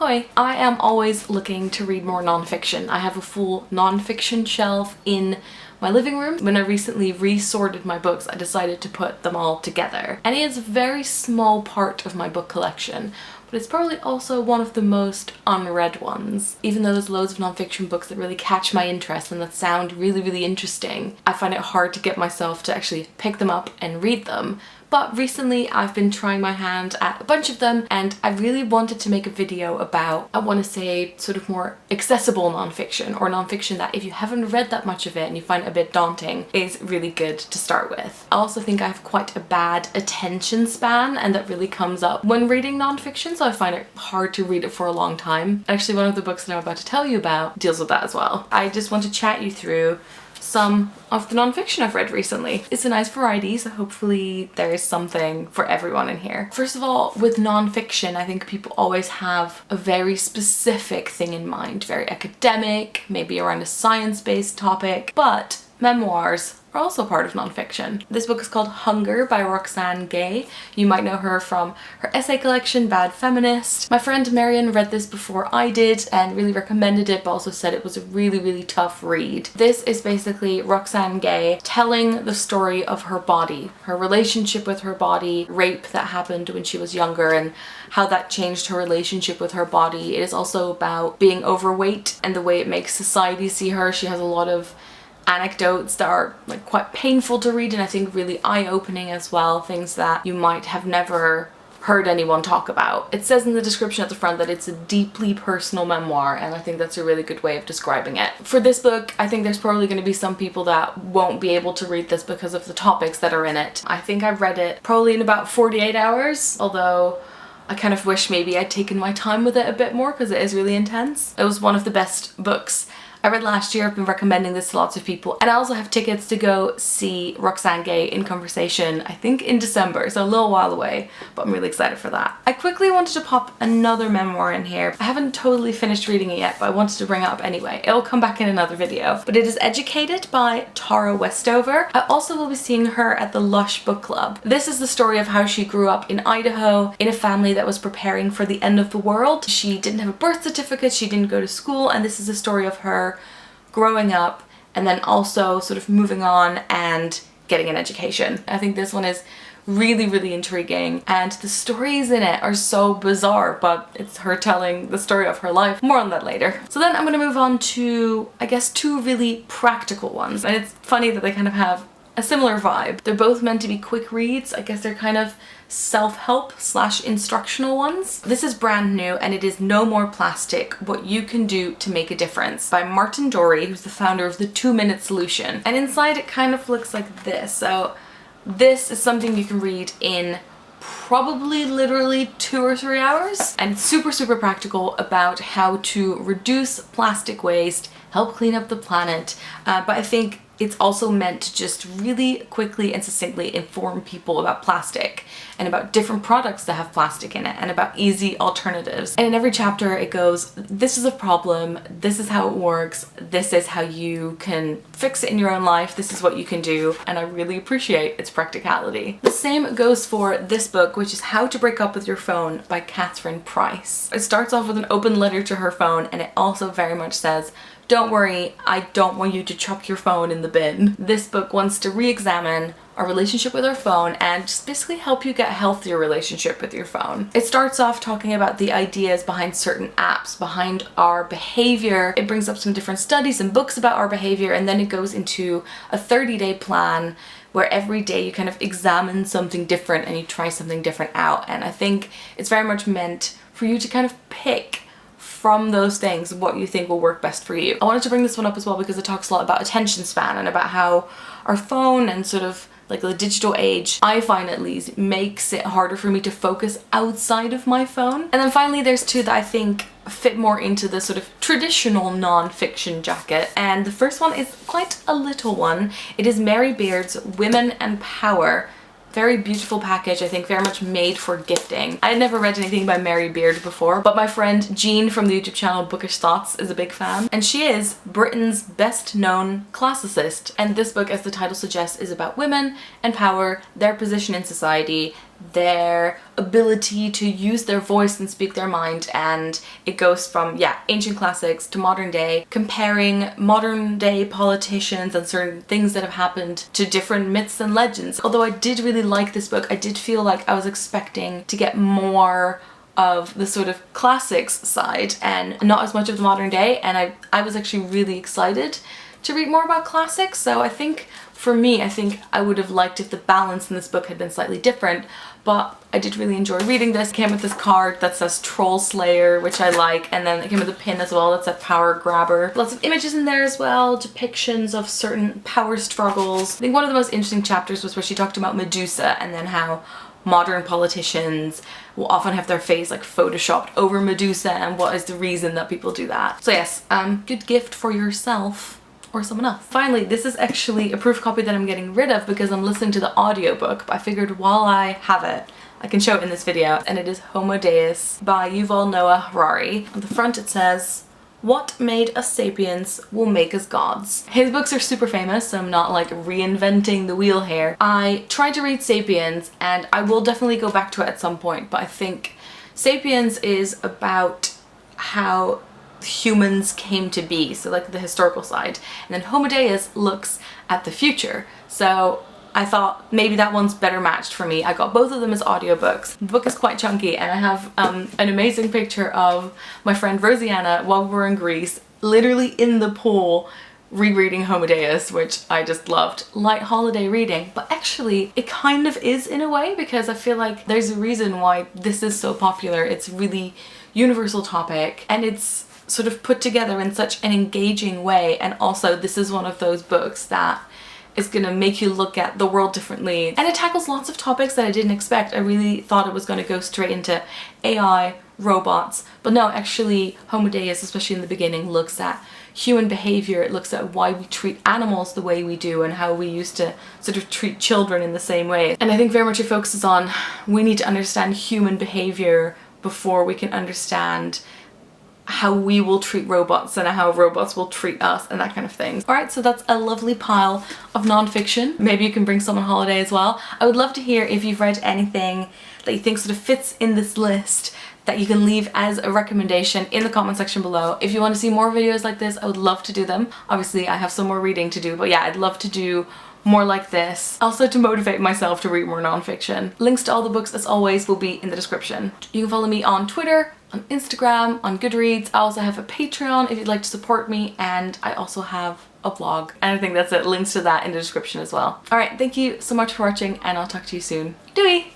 Hi, I am always looking to read more non-fiction. I have a full non-fiction shelf in my living room. When I recently resorted my books, I decided to put them all together. And it is a very small part of my book collection, but it's probably also one of the most unread ones. Even though there's loads of non-fiction books that really catch my interest and that sound really interesting, I find it hard to get myself to actually pick them up and read them. But recently I've been trying my hand at a bunch of them, and I really wanted to make a video about, I want to say, sort of more accessible non-fiction, or non-fiction that if you haven't read that much of it and you find it a bit daunting, is really good to start with. I also think I have quite a bad attention span, and that really comes up when reading non-fiction, so I find it hard to read it for a long time. Actually, one of the books that I'm about to tell you about deals with that as well. I just want to chat you through some of the non-fiction I've read recently. It's a nice variety, so hopefully there is something for everyone in here. First of all, with non-fiction, I think people always have a very specific thing in mind, very academic, maybe around a science-based topic, but memoirs are also part of non-fiction. This book is called Hunger by Roxane Gay. You might know her from her essay collection Bad Feminist. My friend Marion read this before I did and really recommended it, but also said it was a really tough read. This is basically Roxane Gay telling the story of her body, her relationship with her body, rape that happened when she was younger, and how that changed her relationship with her body. It is also about being overweight and the way it makes society see her. She has a lot of anecdotes that are like quite painful to read, and I think really eye-opening as well, things that you might have never heard anyone talk about. It says in the description at the front that it's a deeply personal memoir, and I think that's a really good way of describing it. For this book, I think there's probably going to be some people that won't be able to read this because of the topics that are in it. I think I read it probably in about 48 hours, although I kind of wish maybe I'd taken my time with it a bit more because it is really intense. It was one of the best books I read last year. I've been recommending this to lots of people, and I also have tickets to go see Roxane Gay in conversation, I think in December, so a little while away, but I'm really excited for that. I quickly wanted to pop another memoir in here. I haven't totally finished reading it yet, but I wanted to bring it up anyway. It'll come back in another video, but it is Educated by Tara Westover. I also will be seeing her at the Lush Book Club. This is the story of how she grew up in Idaho in a family that was preparing for the end of the world. She didn't have a birth certificate, she didn't go to school, and this is a story of her growing up and then also sort of moving on and getting an education. I think this one is really intriguing, and the stories in it are so bizarre, but it's her telling the story of her life. More on that later. So then I'm gonna move on to, I guess, two really practical ones, and it's funny that they kind of have a similar vibe. They're both meant to be quick reads. I guess they're kind of self-help / instructional ones. This is brand new, and it is No More Plastic: What You Can Do to Make a Difference by Martin Dorey, who's the founder of the 2-Minute Solution. And inside it kind of looks like this. So this is something you can read in probably literally 2 or 3 hours, and it's super practical about how to reduce plastic waste, help clean up the planet, but I think it's also meant to just really quickly and succinctly inform people about plastic and about different products that have plastic in it and about easy alternatives. And in every chapter it goes, this is a problem, this is how it works, this is how you can fix it in your own life, this is what you can do, and I really appreciate its practicality. The same goes for this book, which is How to Break Up with Your Phone by Katherine Price. It starts off with an open letter to her phone, and it also very much says, don't worry, I don't want you to chuck your phone in the bin. This book wants to re-examine our relationship with our phone and just basically help you get a healthier relationship with your phone. It starts off talking about the ideas behind certain apps, behind our behavior. It brings up some different studies and books about our behavior, and then it goes into a 30-day plan where every day you kind of examine something different and you try something different out. And I think it's very much meant for you to kind of pick from those things what you think will work best for you. I wanted to bring this one up as well because it talks a lot about attention span and about how our phone and sort of like the digital age, I find at least, makes it harder for me to focus outside of my phone. And then finally there's two that I think fit more into the sort of traditional non-fiction jacket, and the first one is quite a little one. It is Mary Beard's Women and Power. Very beautiful package, I think very much made for gifting. I had never read anything by Mary Beard before, but my friend Jean from the YouTube channel Bookish Thoughts is a big fan, and she is Britain's best known classicist. And this book, as the title suggests, is about women and power, their position in society, their ability to use their voice and speak their mind, and it goes from, yeah, ancient classics to modern day, comparing modern day politicians and certain things that have happened to different myths and legends. Although I did really like this book, I did feel like I was expecting to get more of the sort of classics side and not as much of the modern day, and I was actually really excited to read more about classics. So I think for me, I think I would have liked if the balance in this book had been slightly different, but I did really enjoy reading this. It came with this card that says Troll Slayer, which I like, and then it came with a pin as well that said Power Grabber. Lots of images in there as well, depictions of certain power struggles. I think one of the most interesting chapters was where she talked about Medusa and then how modern politicians will often have their face like photoshopped over Medusa and what is the reason that people do that. So yes, good gift for yourself or someone else. Finally, this is actually a proof copy that I'm getting rid of because I'm listening to the audiobook, but I figured while I have it, I can show it in this video, and it is Homo Deus by Yuval Noah Harari. On the front it says, "What made us sapiens will make us gods." His books are super famous, so I'm not like reinventing the wheel here. I tried to read Sapiens and I will definitely go back to it at some point, but I think Sapiens is about how humans came to be, so like the historical side, and then Homo Deus looks at the future. So I thought maybe that one's better matched for me. I got both of them as audiobooks. The book is quite chunky, and I have an amazing picture of my friend Rosianna while we were in Greece, literally in the pool rereading Homo Deus, which I just loved. Light holiday reading, but actually it kind of is in a way, because I feel like there's a reason why this is so popular. It's really universal topic and it's sort of put together in such an engaging way, and also this is one of those books that is gonna make you look at the world differently, and it tackles lots of topics that I didn't expect. I really thought it was going to go straight into AI, robots, but no, actually Homo Deus, especially in the beginning, looks at human behavior. It looks at why we treat animals the way we do and how we used to sort of treat children in the same way. And I think very much it focuses on we need to understand human behavior before we can understand how we will treat robots and how robots will treat us and that kind of thing. Alright, so that's a lovely pile of non-fiction. Maybe you can bring some on holiday as well. I would love to hear if you've read anything that you think sort of fits in this list that you can leave as a recommendation in the comment section below. If you want to see more videos like this, I would love to do them. Obviously I have some more reading to do, but yeah, I'd love to do more like this. Also to motivate myself to read more non-fiction. Links to all the books, as always, will be in the description. You can follow me on Twitter, on Instagram, on GoodReads. I also have a Patreon if you'd like to support me, and I also have a blog. And I think that's it. Links to that in the description as well. Alright, thank you so much for watching, and I'll talk to you soon. Doei!